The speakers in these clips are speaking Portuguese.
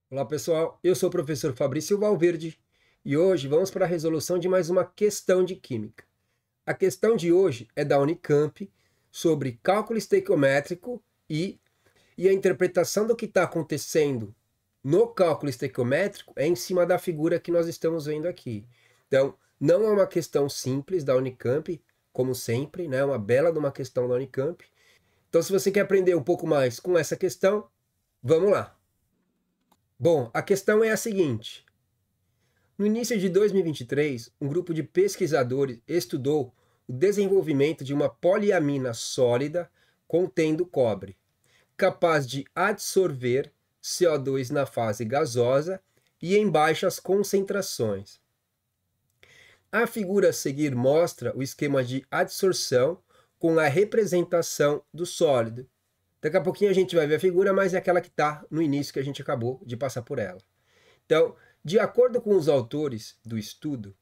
Olá pessoal, eu sou o professor Fabrício Valverde e hoje vamos para a resolução de mais uma questão de química. A questão de hoje é da Unicamp sobre cálculo estequiométrico e a interpretação do que está acontecendo no cálculo estequiométrico é em cima da figura que nós estamos vendo aqui. Então, não é uma questão simples da Unicamp, como sempre, né? É uma bela de uma questão da Unicamp. Então, se você quer aprender um pouco mais com essa questão, vamos lá. Bom, a questão é a seguinte. No início de 2023, um grupo de pesquisadores estudou o desenvolvimento de uma poliamina sólida contendo cobre, capaz de adsorver CO2 na fase gasosa e em baixas concentrações. A figura a seguir mostra o esquema de adsorção com a representação do sólido. Daqui a pouquinho a gente vai ver a figura, mas é aquela que está no início que a gente acabou de passar por ela. Então, de acordo com os autores do estudo,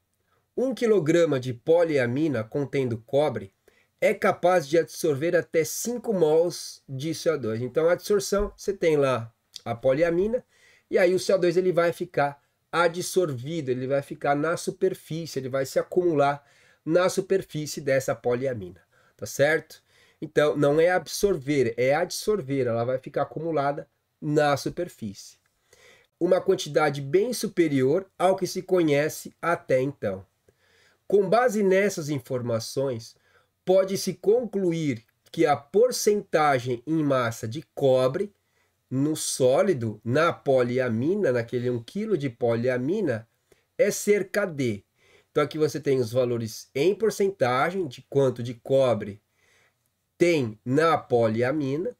1 kg de poliamina contendo cobre é capaz de absorver até 5 mols de CO2. Então, a absorção, você tem lá a poliamina, e aí o CO2 ele vai ficar adsorvido, ele vai ficar na superfície, ele vai se acumular na superfície dessa poliamina, tá certo? Então, não é absorver, é adsorver, ela vai ficar acumulada na superfície. Uma quantidade bem superior ao que se conhece até então. Com base nessas informações, pode-se concluir que a porcentagem em massa de cobre no sólido, na poliamina, naquele 1 kg de poliamina, é cerca de. Então aqui você tem os valores em porcentagem de quanto de cobre tem na poliamina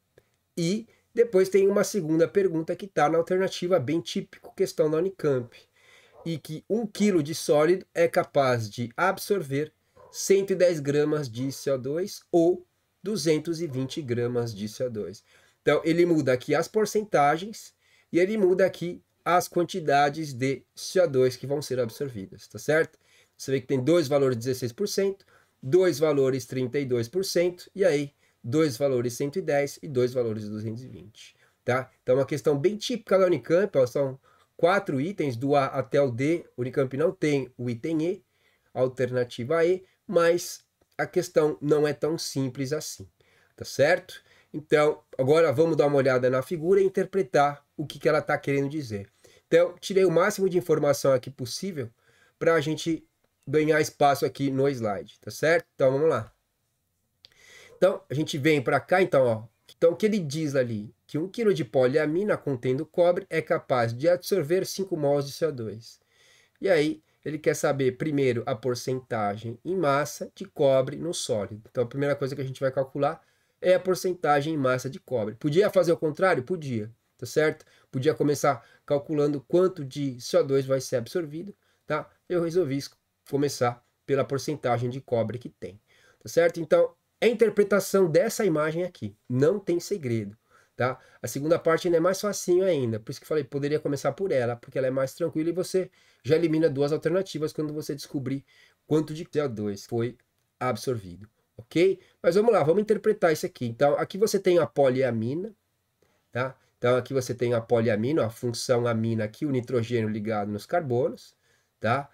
e depois tem uma segunda pergunta que está na alternativa bem típico, questão da Unicamp, e que 1 kg de sólido é capaz de absorver 110 gramas de CO2 ou 220 gramas de CO2. Então, ele muda aqui as porcentagens e ele muda aqui as quantidades de CO2 que vão ser absorvidas, tá certo? Você vê que tem dois valores 16%, dois valores 32%, e aí dois valores 110 e dois valores 220, tá? Então, é uma questão bem típica da Unicamp, ó, são 4 itens, do A até o D. O Unicamp não tem o item E, alternativa E, mas a questão não é tão simples assim, tá certo? Então, agora vamos dar uma olhada na figura e interpretar o que ela está querendo dizer. Então, tirei o máximo de informação aqui possível para a gente ganhar espaço aqui no slide, tá certo? Então, vamos lá. Então, a gente vem para cá, então, ó. Então, o que ele diz ali? Que 1 kg de poliamina contendo cobre é capaz de absorver 5 mols de CO2. E aí, ele quer saber, primeiro, a porcentagem em massa de cobre no sólido. Então, a primeira coisa que a gente vai calcular é a porcentagem em massa de cobre. Podia fazer o contrário? Podia, tá certo? Podia começar calculando quanto de CO2 vai ser absorvido, tá? Eu resolvi começar pela porcentagem de cobre que tem, tá certo? Então, é a interpretação dessa imagem aqui, não tem segredo, tá? A segunda parte ainda é mais facinho ainda, por isso que falei, poderia começar por ela, porque ela é mais tranquila e você já elimina duas alternativas quando você descobrir quanto de CO2 foi absorvido, ok? Mas vamos lá, vamos interpretar isso aqui. Então, aqui você tem a poliamina, tá? Então, aqui você tem a poliamina, a função amina aqui, o nitrogênio ligado nos carbonos, tá?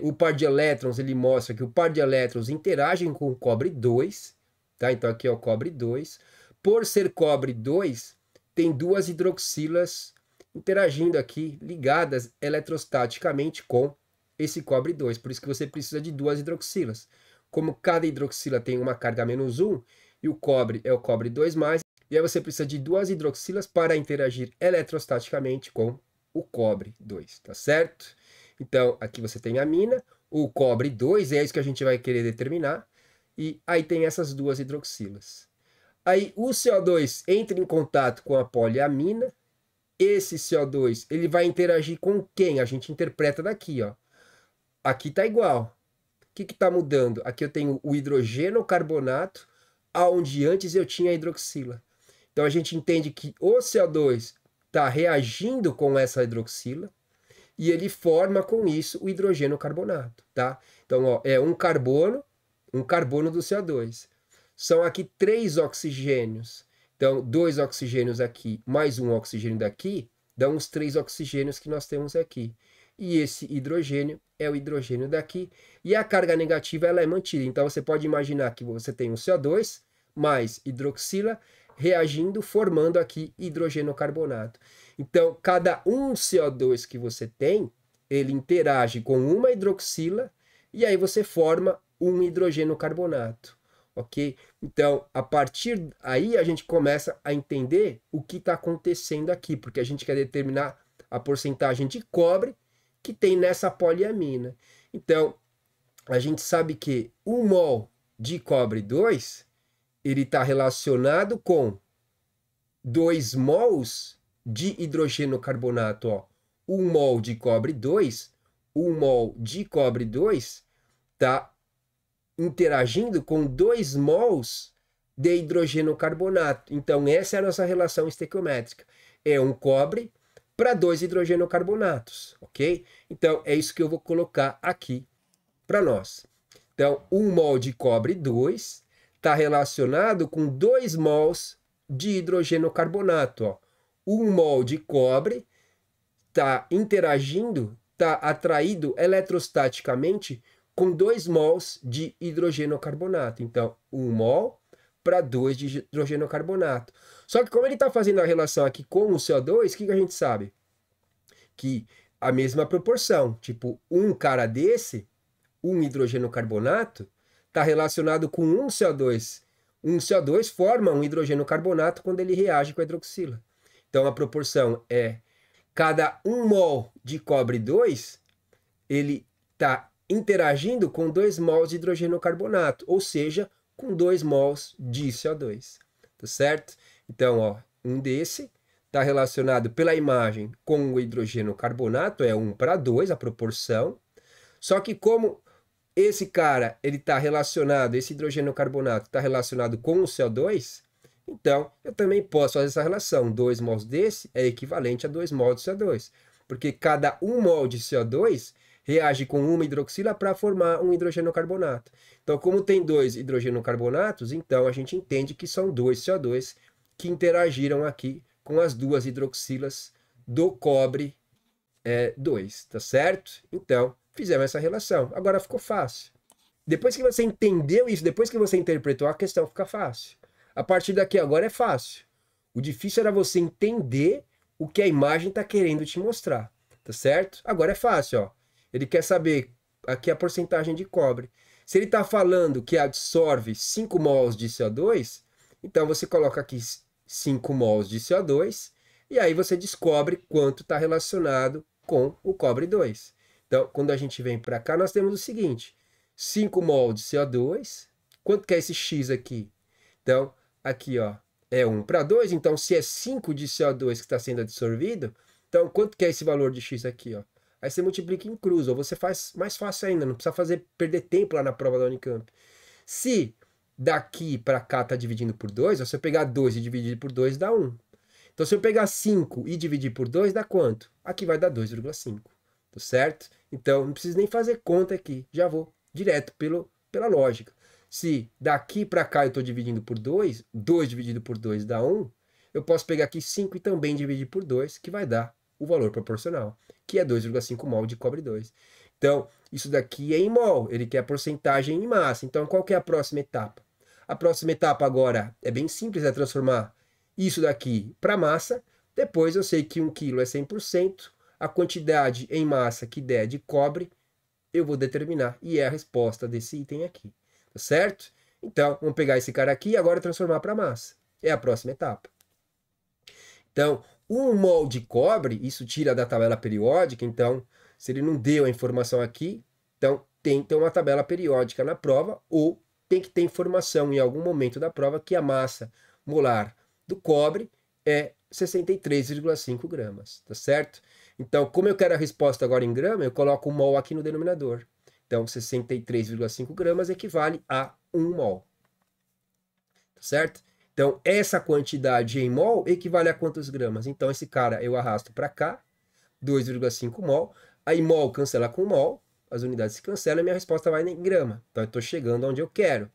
O par de elétrons, ele mostra que o par de elétrons interagem com o cobre 2, tá? Então, aqui é o cobre 2. Por ser cobre 2, tem duas hidroxilas interagindo aqui, ligadas eletrostaticamente com esse cobre 2. Por isso que você precisa de duas hidroxilas. Como cada hidroxila tem uma carga -1, e o cobre é o cobre 2+, e aí você precisa de duas hidroxilas para interagir eletrostaticamente com o cobre 2, tá certo? Então, aqui você tem a mina, o cobre 2, é isso que a gente vai querer determinar, e aí tem essas duas hidroxilas. Aí o CO2 entra em contato com a poliamina, esse CO2 ele vai interagir com quem? A gente interpreta daqui, ó. Aqui tá igual. O que está mudando? Aqui eu tenho o hidrogênio carbonato, aonde antes eu tinha a hidroxila. Então a gente entende que o CO2 está reagindo com essa hidroxila e ele forma com isso o hidrogênio carbonato, tá? Então, ó, é um carbono do CO2. São aqui 3 oxigênios. Então, 2 oxigênios aqui mais um oxigênio daqui dá uns 3 oxigênios que nós temos aqui. E esse hidrogênio é o hidrogênio daqui. E a carga negativa ela é mantida. Então você pode imaginar que você tem um CO2 mais hidroxila reagindo, formando aqui hidrogênio carbonato. Então, cada um CO2 que você tem, ele interage com uma hidroxila e aí você forma um hidrogênio carbonato, ok? Então, a partir aí a gente começa a entender o que está acontecendo aqui, porque a gente quer determinar a porcentagem de cobre que tem nessa poliamina. Então, a gente sabe que 1 mol de cobre 2, ele está relacionado com 2 mols de hidrogênio carbonato, ó. 1 mol de cobre 2, 1 mol de cobre 2 está interagindo com 2 mols de hidrogênio carbonato. Então, essa é a nossa relação estequiométrica. É um cobre para 2 hidrogênio carbonatos, ok? Então, é isso que eu vou colocar aqui para nós. Então, 1 mol de cobre 2 está relacionado com 2 mols de hidrogênio carbonato. Ó. 1 mol de cobre está interagindo, está atraído eletrostaticamente com 2 mols de hidrogênio carbonato. Então, 1 mol para 2 de hidrogênio carbonato. Só que como ele está fazendo a relação aqui com o CO2, o que a gente sabe? Que a mesma proporção, tipo, um cara desse, um hidrogênio carbonato, está relacionado com um CO2. Um CO2 forma um hidrogênio carbonato quando ele reage com a hidroxila. Então a proporção é cada 1 mol de cobre 2, ele está interagindo com 2 mols de hidrogênio carbonato, ou seja, com 2 mols de CO2. Tá certo? Então, ó, um desse está relacionado pela imagem com o hidrogênio carbonato, é 1 para 2 a proporção. Só que como esse cara, ele está relacionado, esse hidrogênio carbonato está relacionado com o CO2, então eu também posso fazer essa relação. 2 mols desse é equivalente a 2 mols de CO2, porque cada 1 mol de CO2 reage com uma hidroxila para formar um hidrogênio carbonato. Então, como tem 2 hidrogênio carbonatos, então a gente entende que são 2 CO2 que interagiram aqui com as 2 hidroxilas do cobre 2, tá certo? Então, fizemos essa relação. Agora ficou fácil. Depois que você entendeu isso, depois que você interpretou, a questão fica fácil. A partir daqui agora é fácil. O difícil era você entender o que a imagem está querendo te mostrar, tá certo? Agora é fácil, ó. Ele quer saber aqui a porcentagem de cobre. Se ele está falando que absorve 5 mols de CO2, então você coloca aqui 5 mols de CO2 e aí você descobre quanto está relacionado com o cobre 2. Então, quando a gente vem para cá, nós temos o seguinte: 5 mol de CO2. Quanto que é esse X aqui? Então, aqui, ó, é 1 para 2. Então, se é 5 de CO2 que está sendo absorvido, então, quanto que é esse valor de X aqui, ó? Aí você multiplica em cruz, ou você faz mais fácil ainda, não precisa perder tempo lá na prova da Unicamp. Se daqui para cá está dividindo por 2, se eu pegar 2 e dividir por 2, dá 1. Então, se eu pegar 5 e dividir por 2, dá quanto? Aqui vai dar 2,5. Tá certo? Então, não preciso nem fazer conta aqui. Já vou direto pela lógica. Se daqui para cá eu estou dividindo por 2, 2 dividido por 2 dá 1, eu posso pegar aqui 5 e também dividir por 2, que vai dar o valor proporcional, que é 2,5 mol de cobre 2. Então, isso daqui é em mol, ele quer a porcentagem em massa. Então, qual que é a próxima etapa? A próxima etapa agora é bem simples, é transformar isso daqui para massa. Depois eu sei que 1 kg é 100%, a quantidade em massa que der de cobre, eu vou determinar, e é a resposta desse item aqui, tá certo? Então, vamos pegar esse cara aqui e agora transformar para massa. É a próxima etapa. Então, 1 mol de cobre, isso tira da tabela periódica, então, se ele não deu a informação aqui, então tem que ter uma tabela periódica na prova, ou tem que ter informação em algum momento da prova que a massa molar do cobre é 63,5 gramas, tá certo? Então, como eu quero a resposta agora em grama, eu coloco o mol aqui no denominador. Então, 63,5 gramas equivale a 1 mol. Tá certo? Então, essa quantidade em mol equivale a quantos gramas? Então, esse cara eu arrasto para cá, 2,5 mol. Aí, mol cancela com mol, as unidades se cancelam e minha resposta vai em grama. Então, eu estou chegando onde eu quero.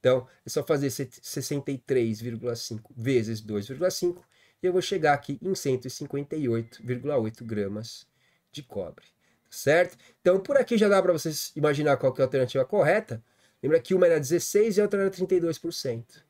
Então, é só fazer 63,5 vezes 2,5 e eu vou chegar aqui em 158,8 gramas de cobre, certo? Então, por aqui já dá para vocês imaginar qual que é a alternativa correta. Lembra que uma era 16 e a outra era 32%.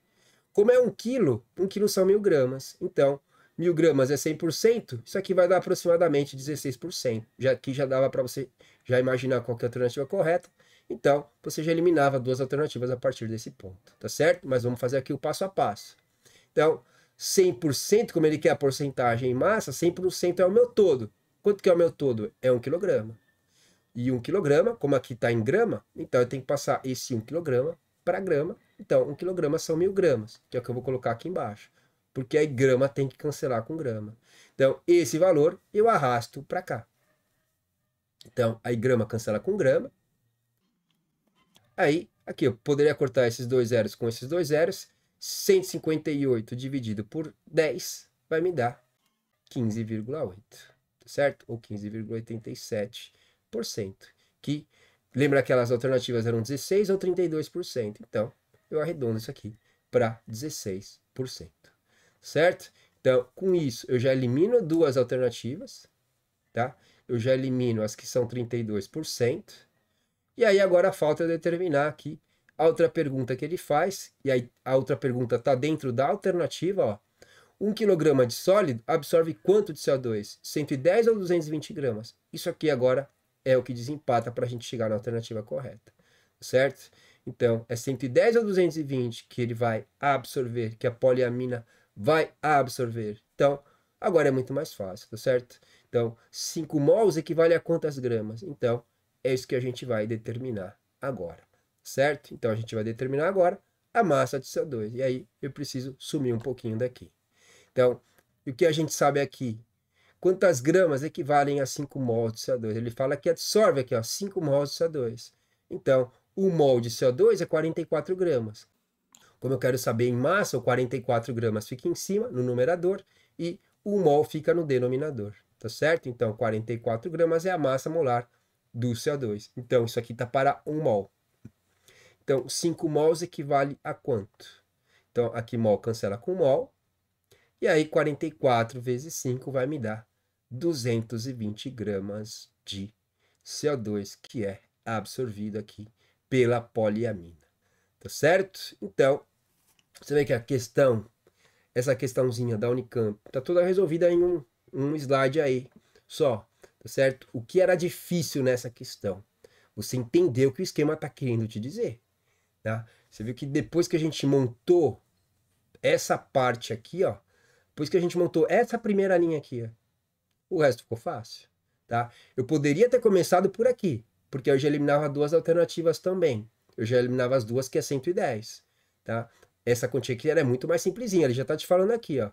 Como é 1 quilo, 1 quilo são 1.000 gramas. Então, 1.000 gramas é 100%, isso aqui vai dar aproximadamente 16%. Aqui já dava para você já imaginar qual que é a alternativa correta. Então, você já eliminava duas alternativas a partir desse ponto, tá certo? Mas vamos fazer aqui o passo a passo. Então, 100%, como ele quer a porcentagem em massa, 100% é o meu todo. Quanto que é o meu todo? É 1 quilograma. E 1 quilograma, como aqui está em grama, então eu tenho que passar esse 1 quilograma para grama. Então, 1 quilograma são 1.000 gramas, que é o que eu vou colocar aqui embaixo. Porque aí grama tem que cancelar com grama. Então, esse valor eu arrasto para cá. Então, aí grama cancela com grama. Aí, aqui eu poderia cortar esses dois zeros com esses dois zeros. 158 dividido por 10 vai me dar 15,8, certo? Ou 15,87%. Que, lembra que aquelas alternativas eram 16 ou 32%. Então, eu arredondo isso aqui para 16%, certo? Então, com isso, eu já elimino duas alternativas, tá? Eu já elimino as que são 32%. E aí agora falta determinar aqui a outra pergunta que ele faz, e aí a outra pergunta está dentro da alternativa, ó. 1 kg de sólido absorve quanto de CO2? 110 ou 220 gramas? Isso aqui agora é o que desempata para a gente chegar na alternativa correta, certo? Então, é 110 ou 220 que ele vai absorver, que a poliamina vai absorver. Então, agora é muito mais fácil, tá certo? Então, 5 mols equivale a quantas gramas? Então, é isso que a gente vai determinar agora, certo? Então, a gente vai determinar agora a massa de CO2. E aí, eu preciso sumir um pouquinho daqui. Então, o que a gente sabe aqui? Quantas gramas equivalem a 5 mols de CO2? Ele fala que absorve aqui, ó, 5 mols de CO2. Então, 1 mol de CO2 é 44 gramas. Como eu quero saber em massa, o 44 gramas fica em cima, no numerador, e 1 mol fica no denominador, tá certo? Então, 44 gramas é a massa molar do CO2. Então, isso aqui está para 1 mol. Então, 5 mols equivale a quanto? Então, aqui mol cancela com mol. E aí, 44 vezes 5 vai me dar 220 gramas de CO2, que é absorvido aqui pela poliamina. Tá certo? Então, você vê que a questão, essa questãozinha da Unicamp, tá toda resolvida em um slide aí só. Tá certo? O que era difícil nessa questão? Você entendeu o que o esquema está querendo te dizer. Tá? Você viu que depois que a gente montou essa parte aqui, ó, depois que a gente montou essa primeira linha aqui, ó, o resto ficou fácil. Tá? Eu poderia ter começado por aqui, porque eu já eliminava duas alternativas também. Eu já eliminava as duas, que é 110. Tá? Essa quantia aqui é muito mais simplesinha, ele já está te falando aqui, ó.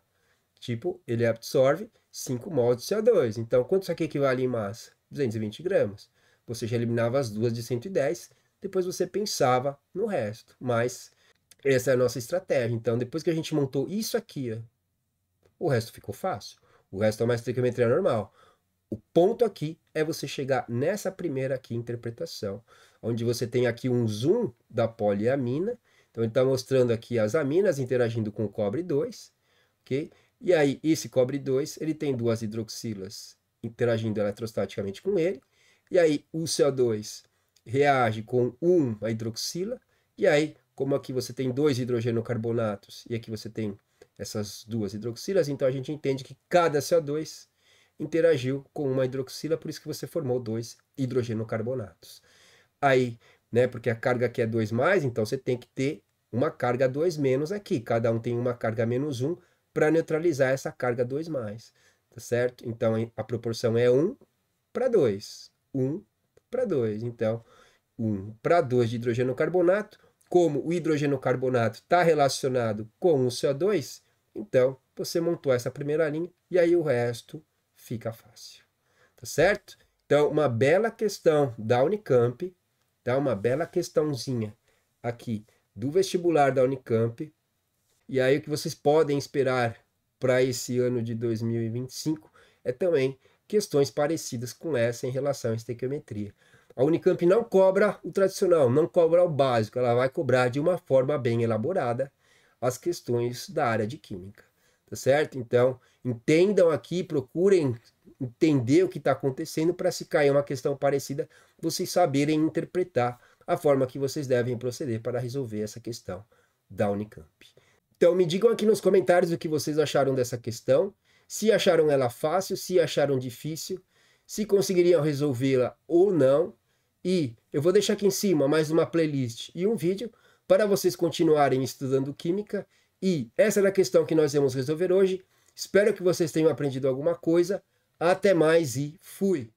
Tipo, ele absorve 5 mols de CO2. Então, quanto isso aqui equivale em massa? 220 gramas. Você já eliminava as duas de 110, depois você pensava no resto. Mas essa é a nossa estratégia. Então, depois que a gente montou isso aqui, ó, o resto ficou fácil. O resto é uma estequiometria normal. O ponto aqui é você chegar nessa primeira aqui interpretação, onde você tem aqui um zoom da poliamina. Então, ele está mostrando aqui as aminas interagindo com o cobre 2, ok? E aí, esse cobre 2, ele tem duas hidroxilas interagindo eletrostaticamente com ele. E aí, o CO2 reage com uma hidroxila. E aí, como aqui você tem dois hidrogenocarbonatos e aqui você tem essas duas hidroxilas, então a gente entende que cada CO2 interagiu com uma hidroxila, por isso que você formou dois hidrogenocarbonatos. Aí, né, porque a carga aqui é 2+, então você tem que ter uma carga 2- aqui. Cada um tem uma carga -1 para neutralizar essa carga 2+, tá certo? Então, a proporção é 1 para 2. 1 para 2. Então, 1 para 2 de hidrogenocarbonato. Como o hidrogenocarbonato está relacionado com o CO2, então você montou essa primeira linha e aí o resto fica fácil, tá certo? Então, uma bela questão da Unicamp, tá? Uma bela questãozinha aqui do vestibular da Unicamp. E aí o que vocês podem esperar para esse ano de 2025 é também questões parecidas com essa em relação à estequiometria. A Unicamp não cobra o tradicional, não cobra o básico, ela vai cobrar de uma forma bem elaborada as questões da área de química, tá certo? Então, entendam aqui, procurem entender o que está acontecendo para, se cair uma questão parecida, vocês saberem interpretar a forma que vocês devem proceder para resolver essa questão da Unicamp. Então, me digam aqui nos comentários o que vocês acharam dessa questão, se acharam ela fácil, se acharam difícil, se conseguiriam resolvê-la ou não. E eu vou deixar aqui em cima mais uma playlist e um vídeo para vocês continuarem estudando química. E essa é a questão que nós vamos resolver hoje. Espero que vocês tenham aprendido alguma coisa. Até mais e fui!